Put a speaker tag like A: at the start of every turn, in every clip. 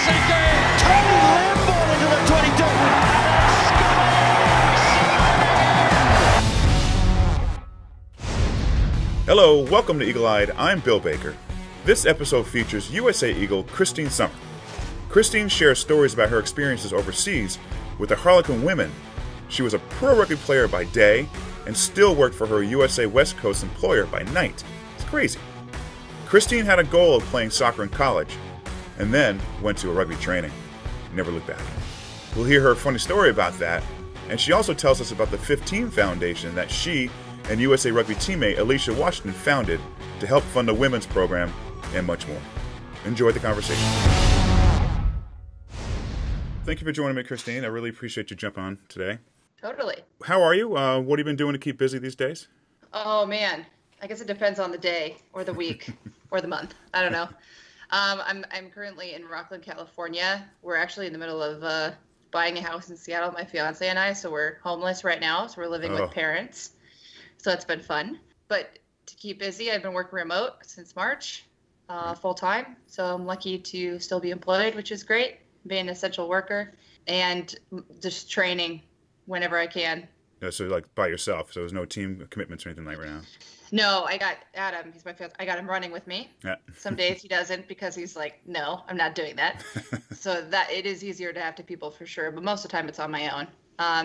A: Tony Lamb into the 22.
B: Hello, welcome to Eagle Eyed. I'm Bill Baker. This episode features USA Eagle Kristine Sommer. Kristine shares stories about her experiences overseas with the Harlequin Women. She was a pro rugby player by day and still worked for her USA West Coast employer by night. It's crazy. Kristine had a goal of playing soccer in college and then went to a rugby training. Never looked back. We'll hear her funny story about that, and she also tells us about the 15 Foundation that she and USA Rugby teammate Alicia Washington founded to help fund a women's program and much more. Enjoy the conversation. Thank you for joining me, Kristine. I really appreciate you jumping on today.
C: Totally.
B: How are you? What have you been doing to keep busy these days?
C: Oh, man. I guess it depends on the day or the week or the month. I don't know. I'm currently in Rockland, California. We're actually in the middle of buying a house in Seattle, my fiance and I. So we're homeless right now. So we're living with parents. So it's been fun. But to keep busy, I've been working remote since March, full time. So I'm lucky to still be employed, which is great, being an essential worker, and just training whenever I can.
B: Yeah, so like by yourself, so there's no team commitments or anything like right now?
C: No, I got Adam, he's my fiance, I got him running with me.
B: Yeah.
C: Some days he doesn't because he's like, no, I'm not doing that. So that it is easier to have two people for sure, but most of the time it's on my own.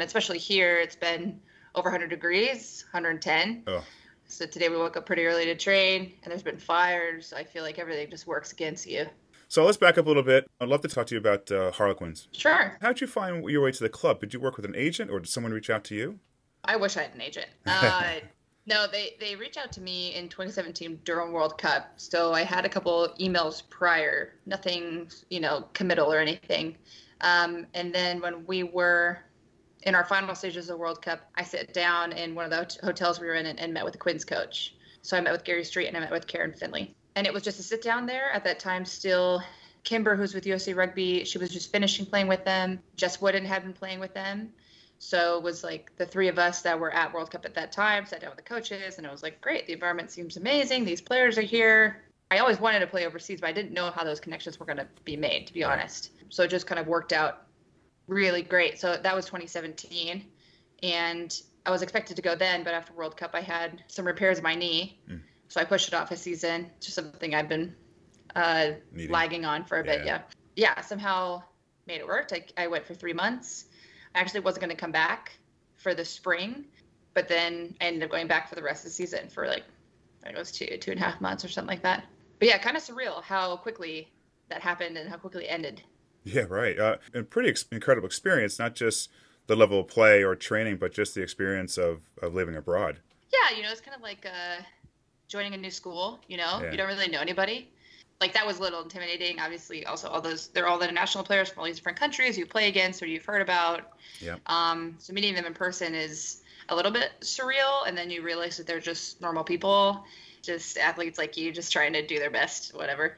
C: Especially here, it's been over 100 degrees, 110.
B: Oh.
C: So today we woke up pretty early to train, and there's been fires. I feel like everything just works against you.
B: So let's back up a little bit. I'd love to talk to you about Harlequins.
C: Sure.
B: How'd you find your way to the club? Did you work with an agent, or did someone reach out to you?
C: I wish I had an agent. No, they reached out to me in 2017 during World Cup. So I had a couple emails prior, nothing, committal or anything. And then when we were in our final stages of World Cup, I sat down in one of the hotels we were in and met with the Quins coach. So I met with Gary Street and I met with Karen Finley. And it was just a sit down there. At that time, still Kimber, who's with USA Rugby, she was just finishing playing with them. Jess Wooden had been playing with them. So it was like the three of us that were at World Cup at that time, sat down with the coaches, and it was like, great, the environment seems amazing. These players are here. I always wanted to play overseas, but I didn't know how those connections were going to be made, to be honest. So it just kind of worked out really great. So that was 2017. And I was expected to go then, but after World Cup, I had some repairs in my knee. So I pushed it off a season. It's just something I've been lagging on for a bit, Yeah, somehow made it work. I went for 3 months. I actually wasn't going to come back for the spring, but then I ended up going back for the rest of the season for like, I think it was 2.5 months or something like that. But yeah, kind of surreal how quickly that happened and how quickly it ended.
B: Yeah, right. And pretty incredible experience, not just the level of play or training, but just the experience of living abroad.
C: Yeah, it's kind of like joining a new school,
B: Yeah.
C: You don't really know anybody. Like that was a little intimidating. Obviously, also they're all the international players from all these different countries you play against or you've heard about.
B: Yeah.
C: So meeting them in person is a little bit surreal, and then you realize that they're just normal people, just athletes like you, just trying to do their best, whatever.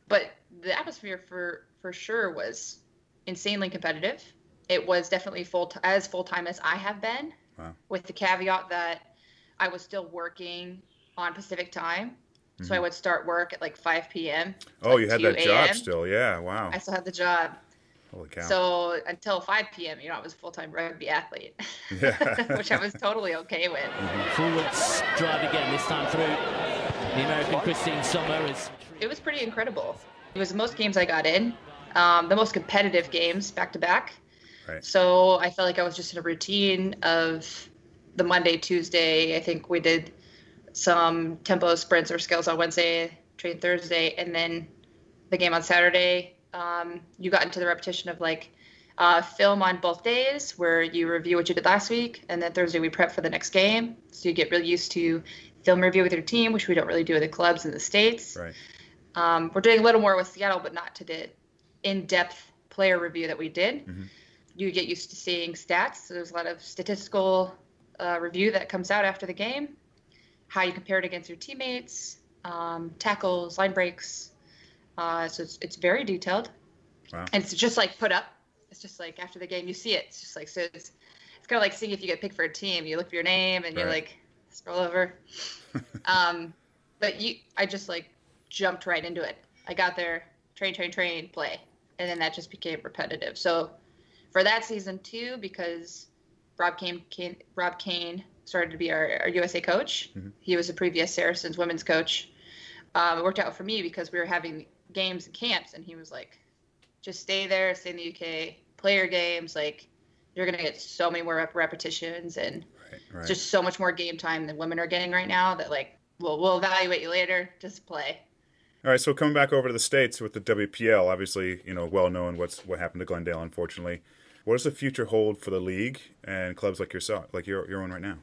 C: But the atmosphere for sure was insanely competitive. It was definitely as full-time as I have been.
B: Wow. With
C: the caveat that I was still working on Pacific time. So I would start work at like 5 p.m.
B: Oh, you had that job still. Yeah, wow.
C: I still had the job.
B: Holy cow.
C: So until 5 p.m., I was a full-time rugby athlete,
B: Yeah.
C: which I was totally okay with.
A: Forwards drive again, this time through. The American Kristine Sommer is...
C: It was pretty incredible. It was the most games I got in, the most competitive games back-to-back.
B: Right.
C: So I felt like I was just in a routine of the Monday, Tuesday. I think we did some tempo sprints or skills on Wednesday, train Thursday, and then the game on Saturday. You got into the repetition of like film on both days where you review what you did last week, and then Thursday we prep for the next game. So you get really used to film review with your team, which we don't really do with the clubs in the States.
B: Right.
C: We're doing a little more with Seattle, but not to the in-depth player review that we did. You get used to seeing stats. So there's a lot of statistical review that comes out after the game, how you compare it against your teammates, tackles, line breaks. So it's very detailed.
B: Wow.
C: And it's just like put up. It's just like after the game, you see it. It's just like, so it's kind of like seeing if you get picked for a team. You look for your name and you like scroll over. But I just like jumped right into it. I got there, train, play. and then that just became repetitive. So for that season too, because Rob Kane started to be our USA coach. Mm-hmm. He was a previous Saracens women's coach. It worked out for me because we were having games and camps, and he was like, just stay there, stay in the UK, play your games. Like, you're going to get so many more repetitions and just so much more game time than women are getting right now that, like, we'll evaluate you later. Just play.
B: All right, so coming back over to the States with the WPL, obviously, well known what happened to Glendale, unfortunately. What does the future hold for the league and clubs like yourself, like your own right now?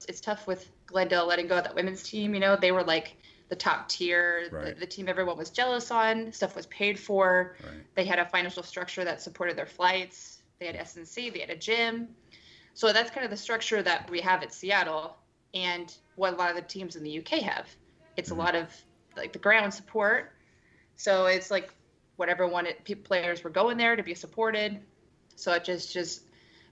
C: It's tough with Glendale letting go of that women's team. They were like the top tier, the team everyone was jealous on. Stuff was paid for. Right. They had a financial structure that supported their flights. They had S&C. They had a gym. So that's kind of the structure that we have at Seattle, and what a lot of the teams in the UK have. It's a lot of like the ground support. So it's like whatever players were going there to be supported. So it just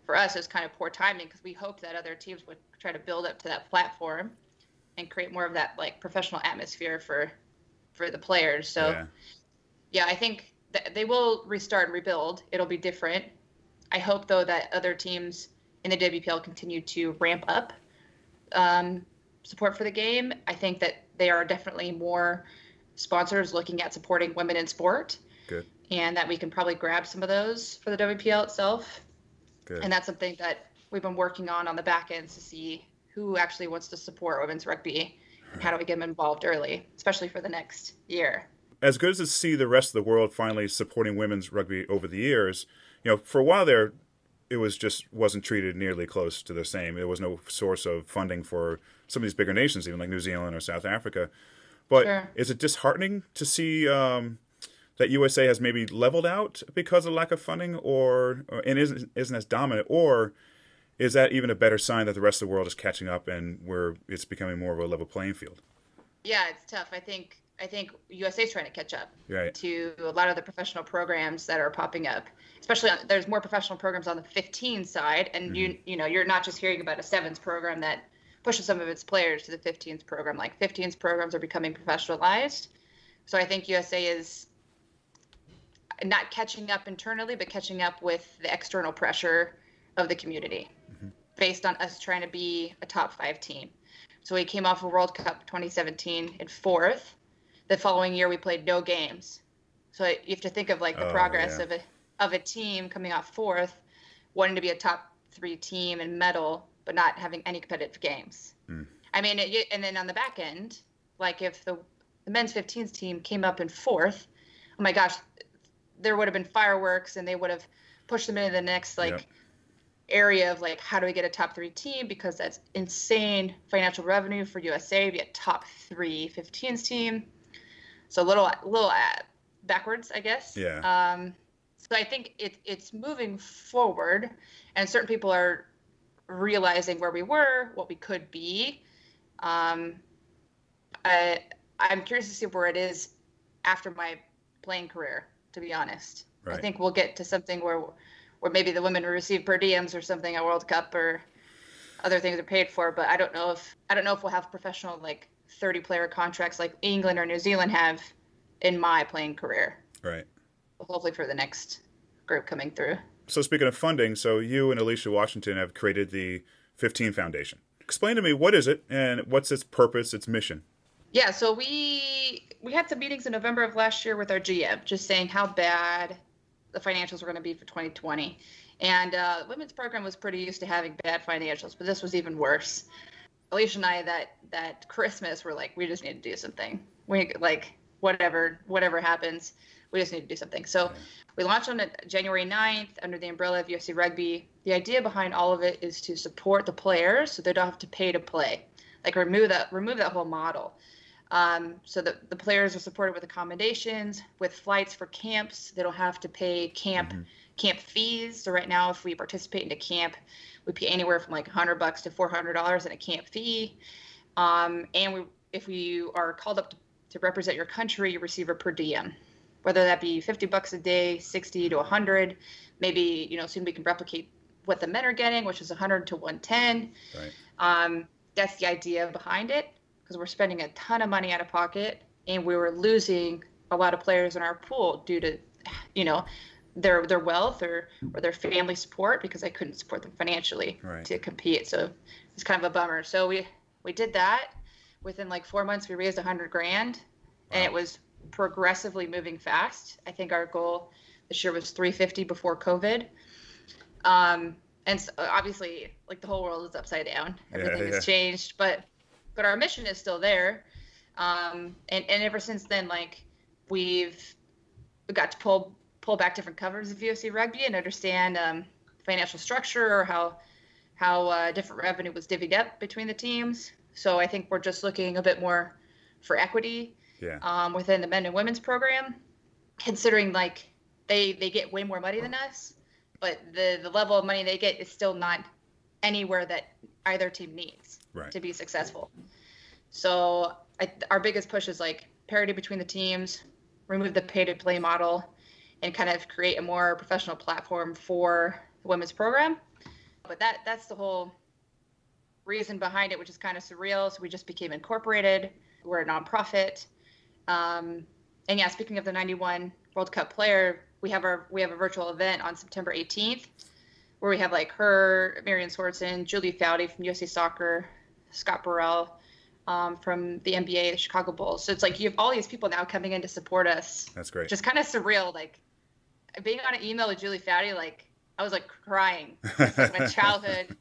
C: for us, it's kind of poor timing because we hoped that other teams would try to build up to that platform and create more of that like professional atmosphere for the players. So yeah, I think that they will restart and rebuild. It'll be different. I hope though that other teams in the WPL continue to ramp up support for the game. I think that there are definitely more sponsors looking at supporting women in sport.
B: Good.
C: And that we can probably grab some of those for the WPL itself.
B: Good.
C: And that's something that we've been working on the back end to see who actually wants to support women's rugby and how do we get them involved early, especially for the next year.
B: As good as to see the rest of the world finally supporting women's rugby over the years, for a while there, it wasn't treated nearly close to the same. There was no source of funding for some of these bigger nations, even like New Zealand or South Africa. But Is it disheartening to see that USA has maybe leveled out because of lack of funding, and isn't as dominant, or is that even a better sign that the rest of the world is catching up and it's becoming more of a level playing field?
C: Yeah, it's tough. I think USA is trying to catch up to a lot of the professional programs that are popping up. Especially there's more professional programs on the 15 side, and you're not just hearing about a sevens program that pushes some of its players to the 15s program. Like 15s programs are becoming professionalized. So I think USA is not catching up internally, but catching up with the external pressure of the community based on us trying to be a top 5 team. So we came off of World Cup 2017 in 4th. The following year we played no games. So you have to think of like the progress of a team coming off 4th, wanting to be a top 3 team and medal, but not having any competitive games. I mean, and then on the back end, like if the men's 15s team came up in 4th, oh my gosh, there would have been fireworks, and they would have pushed them into the next area of like, how do we get a top 3 team? Because that's insane financial revenue for USA to be a top 3 15s team. So a little backwards, I guess.
B: Yeah.
C: So I think it's moving forward, and certain people are realizing where we were, what we could be. I'm curious to see where it is after my playing career, to be honest. Right. I think we'll get to something where maybe the women will receive per diems or something at World Cup, or other things are paid for, but I don't know if we'll have professional like 30-player contracts like England or New Zealand have in my playing career.
B: Right.
C: Hopefully for the next group coming through.
B: So speaking of funding, so you and Alicia Washington have created the 15 Foundation. Explain to me, what is it and what's its purpose, its mission?
C: Yeah, so we had some meetings in November of last year with our GM, just saying how bad the financials were going to be for 2020. And the women's program was pretty used to having bad financials, but this was even worse. Alicia and I, that Christmas, were like, we just need to do something. We like whatever happens, we just need to do something. So we launched on January 9th under the umbrella of UFC Rugby. The idea behind all of it is to support the players so they don't have to pay to play. Like remove that whole model. So that the players are supported with accommodations, with flights for camps. They don't have to pay camp fees. So right now, if we participate in a camp, we pay anywhere from like $100 to $400 in a camp fee. If we are called up to represent your country, you receive a per diem, whether that be $50 a day, 60 to 100. Maybe soon we can replicate what the men are getting, which is 100 to 110. Right. That's the idea behind it, because we're spending a ton of money out of pocket, and we were losing a lot of players in our pool due to you know, their wealth or their family support, because I couldn't support them financially to compete. So it's kind of a bummer. So we did that. Within like 4 months, we raised $100,000, and it was progressively moving fast. I think our goal this year was 350 before COVID. And so obviously, like, the whole world is upside down. Everything has changed, but our mission is still there. And ever since then, like, we got to pull back different covers of UFC rugby and understand financial structure, or how different revenue was divvied up between the teams. So I think we're just looking a bit more for equity within the men and women's program, considering like they get way more money than us, but the level of money they get is still not anywhere that either team needs to be successful. So our biggest push is like parity between the teams, remove the pay-to-play model, and kind of create a more professional platform for the women's program. But that's the whole reason behind it, which is kind of surreal. So we just became incorporated. We're a nonprofit. And yeah, speaking of the 91 World Cup player, we have a virtual event on September 18th where we have like her, Marion Swartzen, Julie Foudy from USA Soccer, Scott Burrell from the NBA, the Chicago Bulls. So it's like you have all these people now coming in to support us.
B: That's great.
C: Just kind of surreal. Like being on an email with Julie Foudy, like I was like crying. It's like my childhood.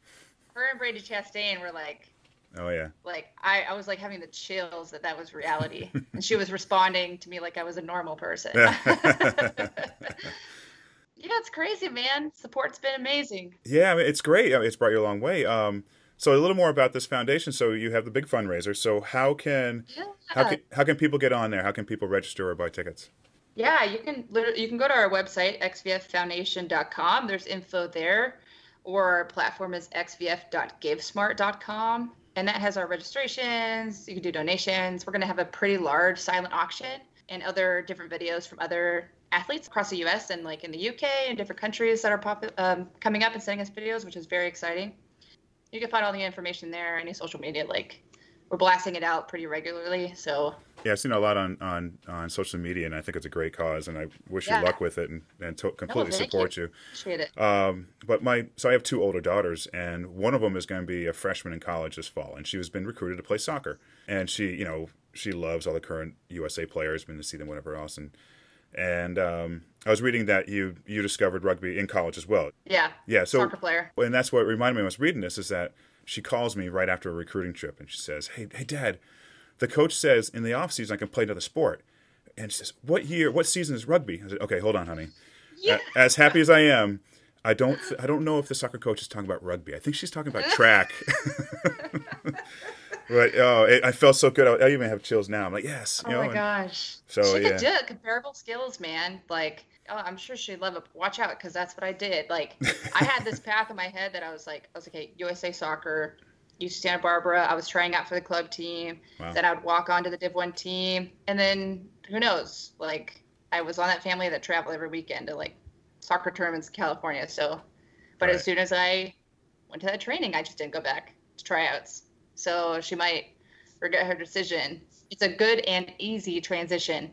C: Her and Brady Chastain were like,
B: oh yeah,
C: like I was like having the chills that was reality, and she was responding to me like I was a normal person. It's crazy, man. Support's been amazing.
B: Yeah, I mean, it's great. I mean, it's brought you a long way. So a little more about this foundation. So you have the big fundraiser. So how can people get on there? How can people register or buy tickets?
C: Yeah, you can go to our website, xvffoundation.com. There's info there. Or our platform is xvf.givesmart.com. And that has our registrations. You can do donations. We're going to have a pretty large silent auction and other different videos from other athletes across the U.S. and like in the UK and different countries that are coming up and sending us videos, which is very exciting. You can find all the information there, any social media. Like, we're blasting it out pretty regularly. So
B: yeah, I've seen a lot on social media, and I think it's a great cause, and I wish you luck with it, and completely support you.
C: Appreciate it.
B: So I have two older daughters, and one of them is going to be a freshman in college this fall, and she has been recruited to play soccer, and she loves all the current USA players, been to see them, whatever else, and I was reading that you discovered rugby in college as well.
C: Yeah. So soccer player.
B: And that's what reminded me when I was reading this, is that she calls me right after a recruiting trip, and she says, hey Dad, the coach says in the off season I can play another sport. And she says, what season is rugby? I said, okay, hold on, honey.
C: Yeah.
B: As happy as I am, I don't know if the soccer coach is talking about rugby. I think she's talking about track. But I felt so good. I even have chills now. I'm like, yes.
C: Oh my gosh.
B: So
C: she could do it. Comparable skills, man. Like, I'm sure she'd love it. Watch out, because that's what I did. Like, I had this path in my head that I was like, hey, USA Soccer, UC Santa Barbara. I was trying out for the club team. Wow. Then I would walk onto the Div 1 team. And then, who knows? Like, I was on that family that traveled every weekend to, like, soccer tournaments in California. So, but as soon as I went to that training, I just didn't go back to tryouts. So she might regret her decision. It's a good and easy transition.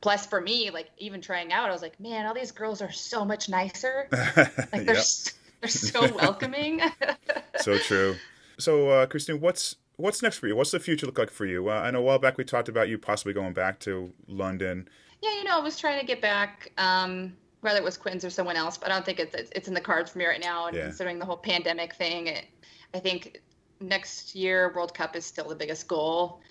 C: Plus, for me, like, even trying out, I was like, man, all these girls are so much nicer. Like, they're so welcoming.
B: So true. So, Kristine, what's next for you? What's the future look like for you? I know a while back we talked about you possibly going back to London.
C: Yeah, I was trying to get back, whether it was Quinn's or someone else, but I don't think it's in the cards for me right now. And considering the whole pandemic thing, I think next year World Cup is still the biggest goal,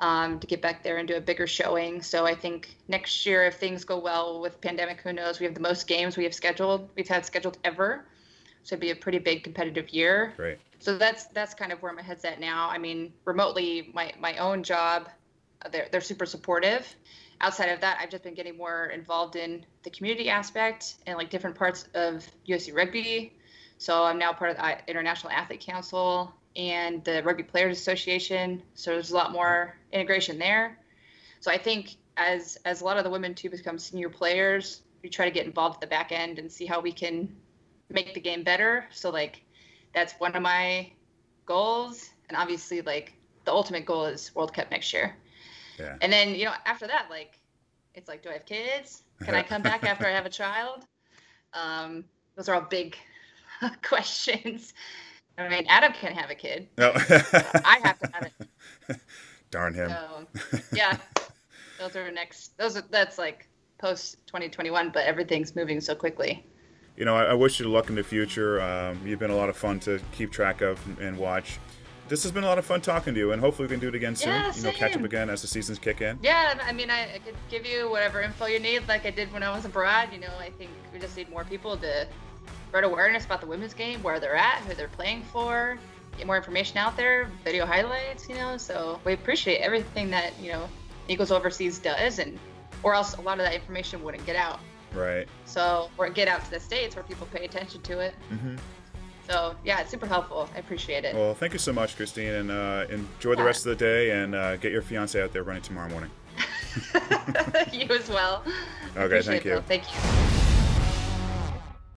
C: to get back there and do a bigger showing. So I think next year, if things go well with pandemic, who knows? We have the most games we've had scheduled ever. So it'd be a pretty big competitive year.
B: Great.
C: So that's kind of where my head's at now. I mean, remotely, my own job, they're super supportive. Outside of that, I've just been getting more involved in the community aspect and like different parts of UFC Rugby. So I'm now part of the International Athlete Council and the Rugby Players Association. So there's a lot more integration there. So I think as a lot of the women too become senior players, we try to get involved at the back end and see how we can make the game better. So like, that's one of my goals. And obviously, like, the ultimate goal is World Cup next year.
B: Yeah.
C: And then, after that, like, It's like, do I have kids? Can I come back after I have a child? Those are all big questions. I mean, Adam can't have a kid.
B: No.
C: I have to have it.
B: Darn him.
C: So, yeah, that's like post 2021, but everything's moving so quickly.
B: You know, I wish you luck in the future. You've been a lot of fun to keep track of and watch. This has been a lot of fun talking to you, and hopefully we can do it again soon.
C: Yeah,
B: you know, catch up
C: same.
B: again as the seasons kick in.
C: Yeah, I mean, I could give you whatever info you need, like I did when I was abroad. You know, I think we just need more people to spread awareness about the women's game, where they're at, who they're playing for, get more information out there, video highlights, you know. So we appreciate everything that, you know, Eagles Overseas does, or else a lot of that information wouldn't get out.
B: Right.
C: So, or get out to the States where people pay attention to it.
B: Mm-hmm.
C: So, yeah, it's super helpful. I appreciate it.
B: Well, thank you so much, Kristine, and enjoy the rest of the day, and get your fiance out there running tomorrow morning.
C: You as well.
B: Okay, thank you.
C: Thank you.